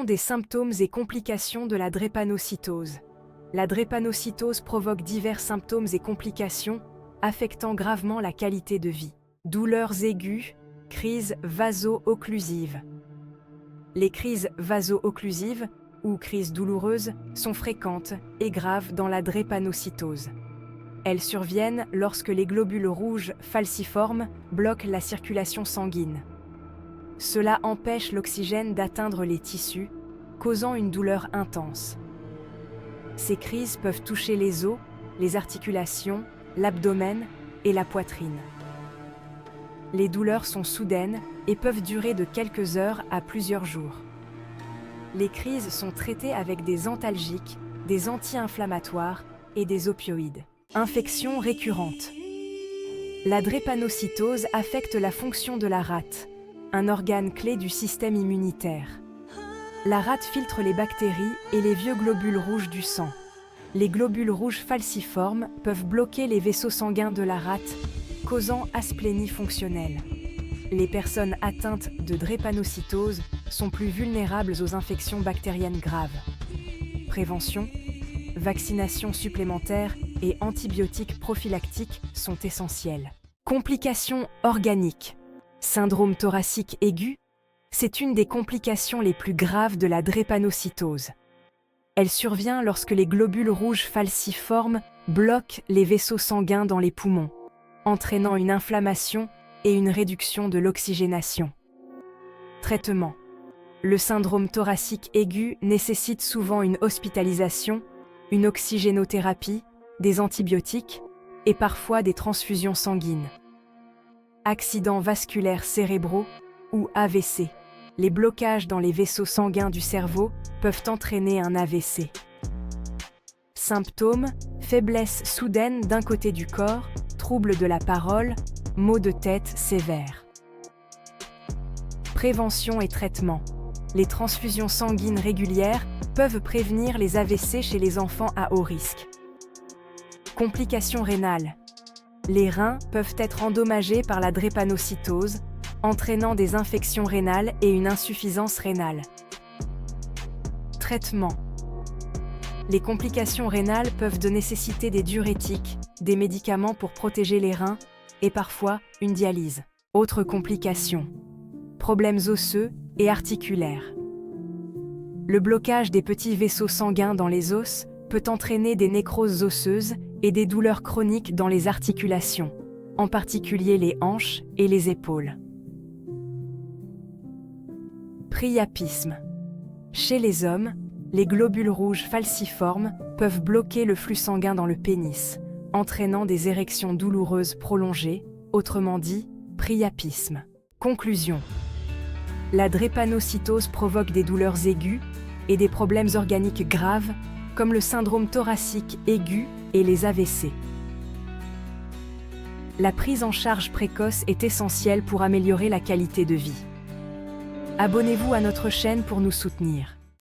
sont des symptômes et complications de la drépanocytose. La drépanocytose provoque divers symptômes et complications, affectant gravement la qualité de vie. Douleurs aiguës, crises vaso-occlusives. Les crises vaso-occlusives, ou crises douloureuses, sont fréquentes et graves dans la drépanocytose. Elles surviennent lorsque les globules rouges falciformes bloquent la circulation sanguine. Cela empêche l'oxygène d'atteindre les tissus, causant une douleur intense. Ces crises peuvent toucher les os, les articulations, l'abdomen et la poitrine. Les douleurs sont soudaines et peuvent durer de quelques heures à plusieurs jours. Les crises sont traitées avec des antalgiques, des anti-inflammatoires et des opioïdes. Infections récurrentes. La drépanocytose affecte la fonction de la rate, un organe clé du système immunitaire. La rate filtre les bactéries et les vieux globules rouges du sang. Les globules rouges falciformes peuvent bloquer les vaisseaux sanguins de la rate, causant asplénie fonctionnelle. Les personnes atteintes de drépanocytose sont plus vulnérables aux infections bactériennes graves. Prévention, vaccination supplémentaire et antibiotiques prophylactiques sont essentiels. Complications organiques. Syndrome thoracique aigu, c'est une des complications les plus graves de la drépanocytose. Elle survient lorsque les globules rouges falciformes bloquent les vaisseaux sanguins dans les poumons, entraînant une inflammation et une réduction de l'oxygénation. Traitement. Le syndrome thoracique aigu nécessite souvent une hospitalisation, une oxygénothérapie, des antibiotiques et parfois des transfusions sanguines. Accidents vasculaires cérébraux ou AVC. Les blocages dans les vaisseaux sanguins du cerveau peuvent entraîner un AVC. Symptômes, faiblesse soudaine d'un côté du corps, troubles de la parole, maux de tête sévères. Prévention et traitement. Les transfusions sanguines régulières peuvent prévenir les AVC chez les enfants à haut risque. Complications rénales. Les reins peuvent être endommagés par la drépanocytose, entraînant des infections rénales et une insuffisance rénale. Traitement. Les complications rénales peuvent nécessiter des diurétiques, des médicaments pour protéger les reins et parfois une dialyse. Autres complications. Problèmes osseux et articulaires. Le blocage des petits vaisseaux sanguins dans les os peut entraîner des nécroses osseuses et des douleurs chroniques dans les articulations, en particulier les hanches et les épaules. Priapisme. Chez les hommes, les globules rouges falciformes peuvent bloquer le flux sanguin dans le pénis, entraînant des érections douloureuses prolongées, autrement dit, priapisme. Conclusion. La drépanocytose provoque des douleurs aiguës et des problèmes organiques graves, comme le syndrome thoracique aigu et les AVC. La prise en charge précoce est essentielle pour améliorer la qualité de vie. Abonnez-vous à notre chaîne pour nous soutenir.